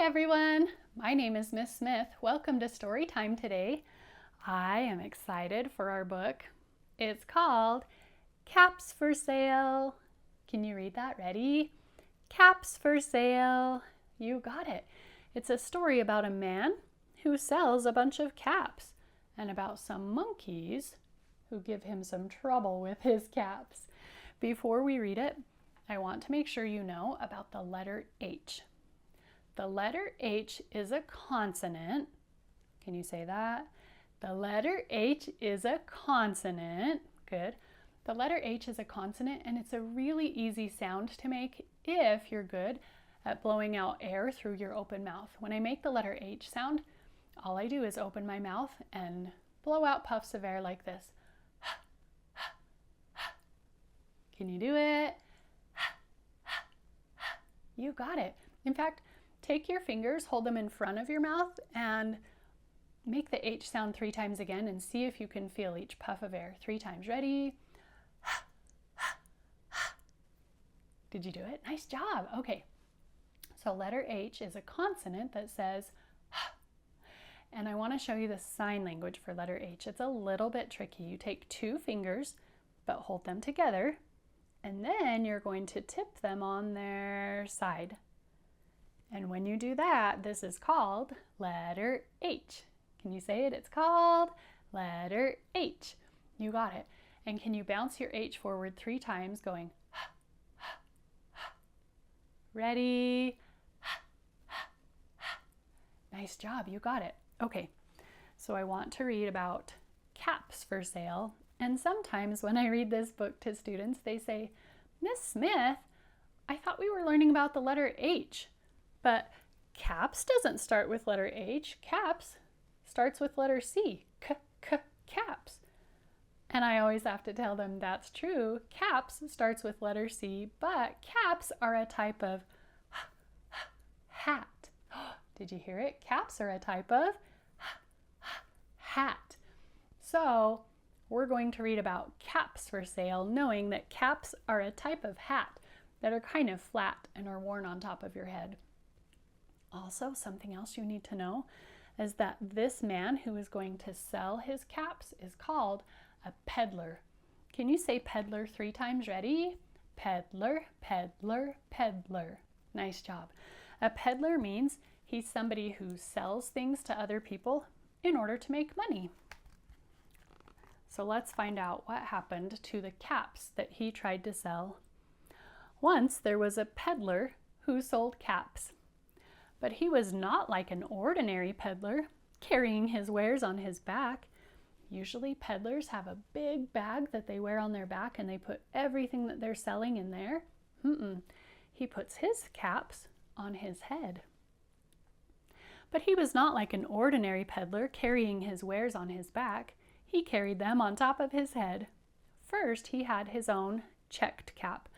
everyone, my name is Miss Smith. Welcome to Story Time today. I am excited for our book. It's called Caps for Sale. Can you read that? Ready? Caps for sale. You got it. It's a story about a man who sells a bunch of caps and about some monkeys who give him some trouble with his caps. Before we read it, I want to make sure you know about the letter H. The letter H is a consonant. Can you say that? The letter H is a consonant. Good. The letter H is a consonant, and it's a really easy sound to make if you're good at blowing out air through your open mouth. When I make the letter H sound, all I do is open my mouth and blow out puffs of air like this. Can you do it? You got it. In fact, take your fingers, hold them in front of your mouth, and make the H sound 3 times again and see if you can feel each puff of air 3 times. Ready? Did you do it? Nice job. Okay. So letter H is a consonant that says and I want to show you the sign language for letter H. It's a little bit tricky. You take 2 fingers, but hold them together, and then you're going to tip them on their side. And when you do that, this is called letter H. Can you say it? It's called letter H. You got it. And can you bounce your H forward 3 times going ready? Nice job. You got it. Okay. So I want to read about caps for sale. And sometimes when I read this book to students, they say, Miss Smith, I thought we were learning about the letter H. But caps doesn't start with letter H. Caps starts with letter C. Caps. And I always have to tell them that's true. Caps starts with letter C, but caps are a type of hat. Did you hear it? Caps are a type of hat. So we're going to read about caps for sale, knowing that caps are a type of hat that are kind of flat and are worn on top of your head. Also, something else you need to know is that this man who is going to sell his caps is called a peddler. Can you say peddler 3 times? Ready? Peddler, peddler, peddler. Nice job. A peddler means he's somebody who sells things to other people in order to make money. So let's find out what happened to the caps that he tried to sell. Once there was a peddler who sold caps. But he was not like an ordinary peddler, carrying his wares on his back. Usually peddlers have a big bag that they wear on their back and they put everything that they're selling in there. He puts his caps on his head. But he was not like an ordinary peddler carrying his wares on his back. He carried them on top of his head. First, he had his own checked cap.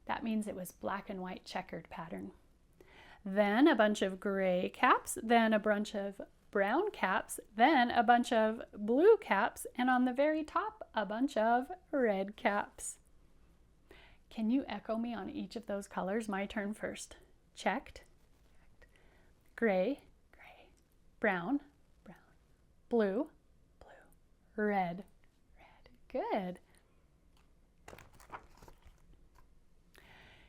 That means it was black and white checkered pattern. Then a bunch of gray caps, then a bunch of brown caps, then a bunch of blue caps, and on the very top, a bunch of red caps. Can you echo me on each of those colors? My turn first. Checked, gray, gray, brown, brown, blue, blue, red, red. Good.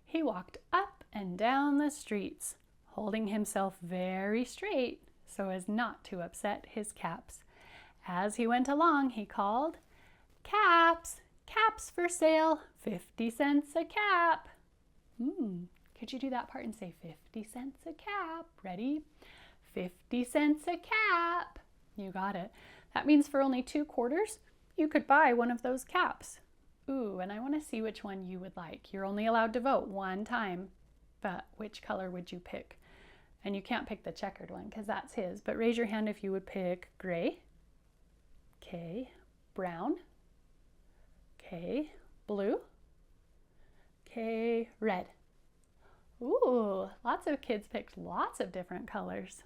He walked up and down the streets, holding himself very straight so as not to upset his caps. As he went along, he called, Caps, caps for sale, 50 cents a cap. Could you do that part and say 50 cents a cap? Ready? 50 cents a cap. You got it. That means for only 2 quarters, you could buy one of those caps. Ooh, and I want to see which one you would like. You're only allowed to vote 1 time, but which color would you pick? And you can't pick the checkered one because that's his, but raise your hand if you would pick gray, okay, brown, okay, blue, okay, red. Ooh, lots of kids picked lots of different colors.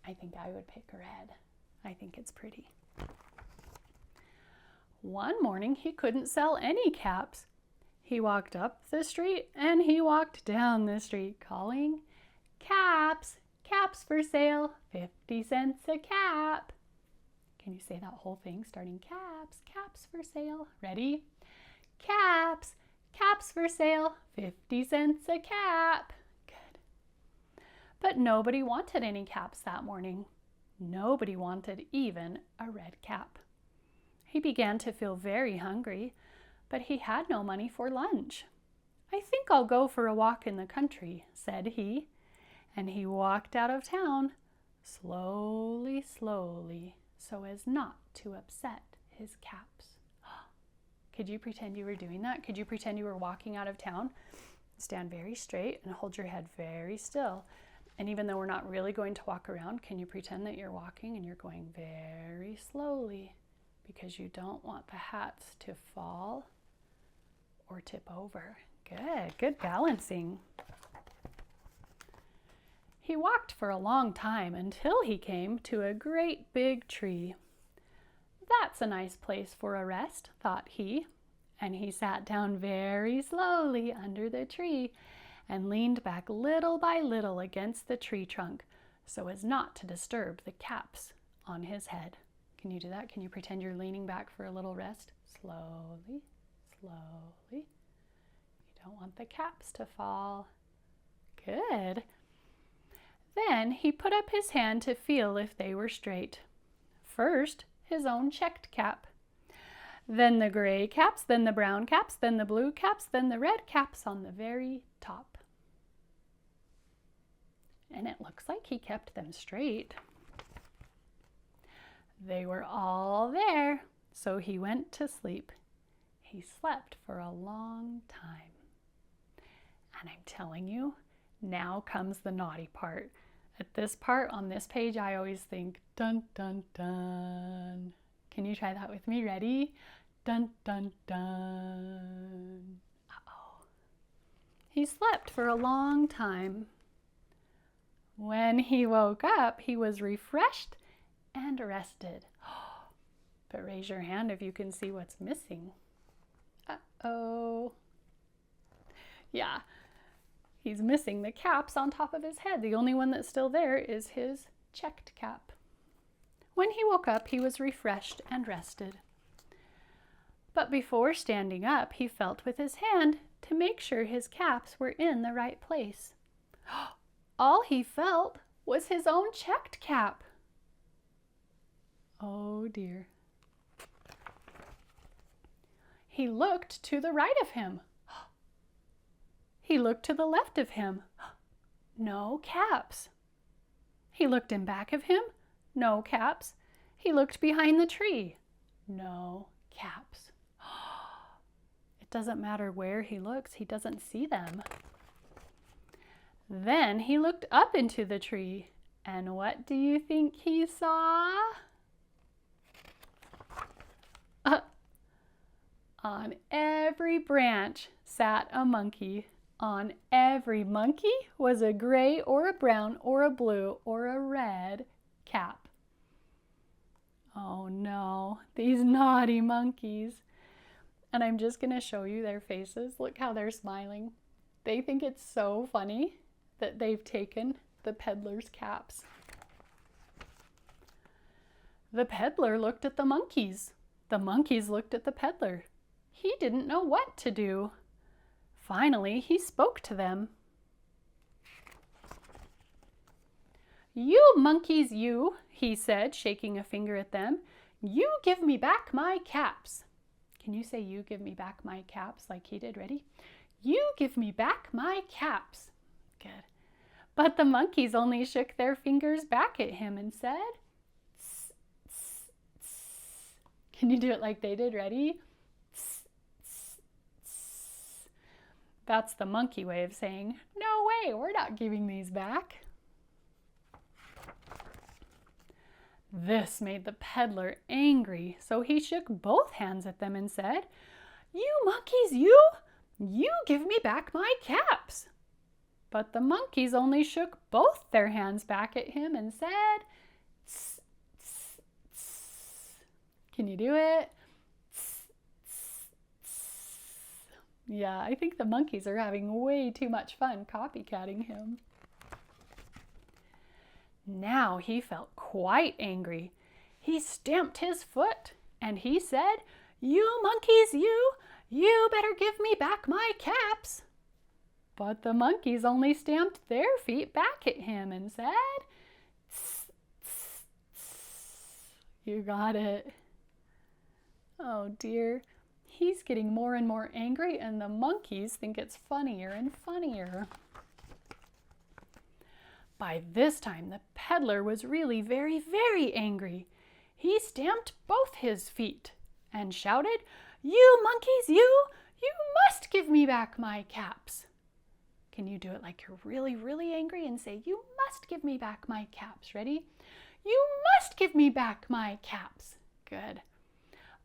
I think I would pick red. I think it's pretty. One morning he couldn't sell any caps. He walked up the street and he walked down the street calling, Caps, caps for sale, 50 cents a cap. Can you say that whole thing starting caps, caps for sale? Ready? Caps, caps for sale, 50 cents a cap. Good. But nobody wanted any caps that morning. Nobody wanted even a red cap. He began to feel very hungry, but he had no money for lunch. I think I'll go for a walk in the country, said he, and he walked out of town slowly, slowly, so as not to upset his caps. Could you pretend you were doing that? Could you pretend you were walking out of town? Stand very straight and hold your head very still. And even though we're not really going to walk around, can you pretend that you're walking and you're going very slowly because you don't want the hats to fall or tip over? Good, good balancing. He walked for a long time until he came to a great big tree. That's a nice place for a rest, thought he, and he sat down very slowly under the tree and leaned back little by little against the tree trunk so as not to disturb the caps on his head. Can you do that? Can you pretend you're leaning back for a little rest? Slowly, slowly. You don't want the caps to fall. Good. Then he put up his hand to feel if they were straight. First, his own checked cap. Then the gray caps, then the brown caps, then the blue caps, then the red caps on the very top. And it looks like he kept them straight. They were all there, so he went to sleep. He slept for a long time. And I'm telling you, now comes the naughty part. At this part on this page, I always think, dun, dun, dun. Can you try that with me? Ready? Dun, dun, dun. Uh-oh. He slept for a long time. When he woke up, he was refreshed and rested. But raise your hand if you can see what's missing. Uh-oh. Yeah. He's missing the caps on top of his head. The only one that's still there is his checked cap. When he woke up, he was refreshed and rested. But before standing up, he felt with his hand to make sure his caps were in the right place. All he felt was his own checked cap. Oh dear. He looked to the right of him. He looked to the left of him. No caps. He looked in back of him. No caps. He looked behind the tree. No caps. It doesn't matter where he looks, he doesn't see them. Then he looked up into the tree, and what do you think he saw? On every branch sat a monkey. On every monkey was a gray or a brown or a blue or a red cap. Oh no, these naughty monkeys. And I'm just going to show you their faces. Look how they're smiling. They think it's so funny that they've taken the peddler's caps. The peddler looked at the monkeys. The monkeys looked at the peddler. He didn't know what to do. Finally, he spoke to them. "You monkeys, you," he said, shaking a finger at them. "You give me back my caps." Can you say "you give me back my caps" like he did? Ready? "You give me back my caps." Good. But the monkeys only shook their fingers back at him and said, "Tss, tss, tss." Can you do it like they did? Ready? Tss, tss, tss. That's the monkey way of saying, "No way, we're not giving these back." This made the peddler angry, so he shook both hands at them and said, "You monkeys, you give me back my caps." But the monkeys only shook both their hands back at him and said, "Tss, tss, tss." Can you do it? Tss, tss, tss. Yeah, I think the monkeys are having way too much fun copycatting him. Now he felt quite angry. He stamped his foot and he said, "You monkeys, you better give me back my caps." But the monkeys only stamped their feet back at him and said, "Tss, tss, tss." You got it. Oh dear. He's getting more and more angry, and the monkeys think it's funnier and funnier. By this time, the peddler was really very, very angry. He stamped both his feet and shouted, "You monkeys, you must give me back my caps." Can you do it like you're really, really angry and say, "You must give me back my caps"? Ready? "You must give me back my caps." Good.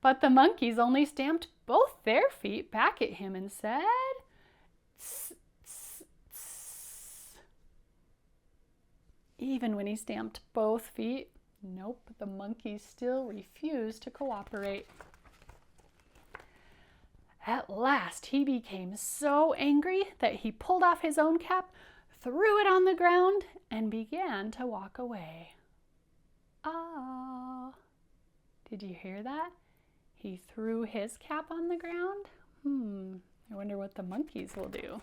But the monkeys only stamped both their feet back at him and said, "Tss, tss, tss." Even when he stamped both feet, nope, the monkeys still refused to cooperate. At last, he became so angry that he pulled off his own cap, threw it on the ground, and began to walk away. Ah, did you hear that? He threw his cap on the ground. I wonder what the monkeys will do.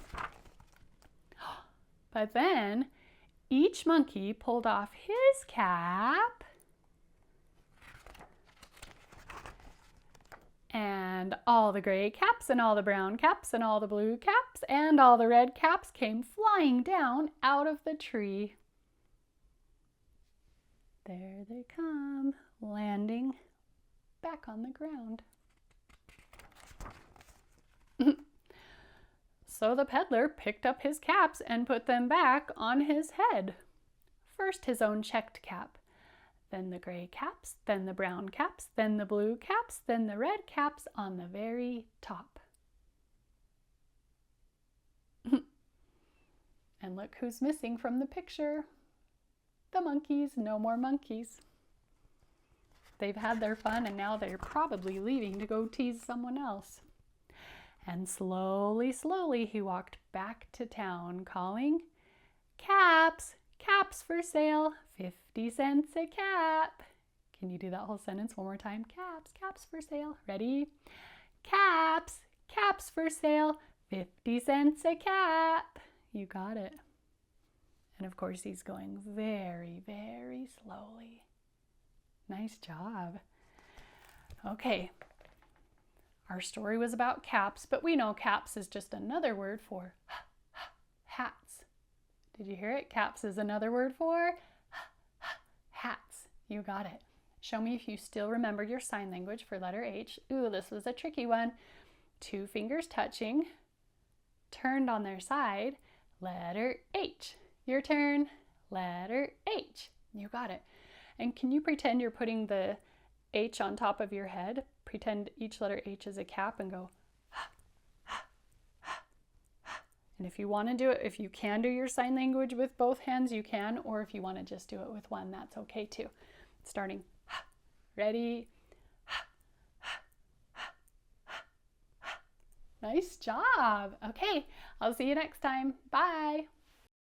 But then each monkey pulled off his cap, and all the gray caps and all the brown caps and all the blue caps and all the red caps came flying down out of the tree. There they come, landing back on the ground. So the peddler picked up his caps and put them back on his head. First his own checked cap, then the gray caps, then the brown caps, then the blue caps, then the red caps on the very top. And look who's missing from the picture. The monkeys. No more monkeys. They've had their fun and now they're probably leaving to go tease someone else. And slowly, slowly he walked back to town calling, "Caps, caps for sale, 50 cents a cap." Can you do that whole sentence one more time? Caps, caps for sale. Ready? Caps, caps for sale, 50 cents a cap. You got it. And of course he's going very, very slowly. Nice job. Okay, our story was about caps, but we know caps is just another word for hats. Did you hear it? Caps is another word for hats. You got it. Show me if you still remember your sign language for letter H. Ooh, this was a tricky one. 2 fingers touching, turned on their side, letter H. Your turn, letter H. You got it. And can you pretend you're putting the H on top of your head? Pretend each letter H is a cap and go, ha, ha, ha, ha. And if you want to do it, if you can do your sign language with both hands, you can. Or if you want to just do it with one, that's okay too. Starting, ha. Ready? Ha, ha, ha, ha, ha. Nice job. Okay, I'll see you next time. Bye.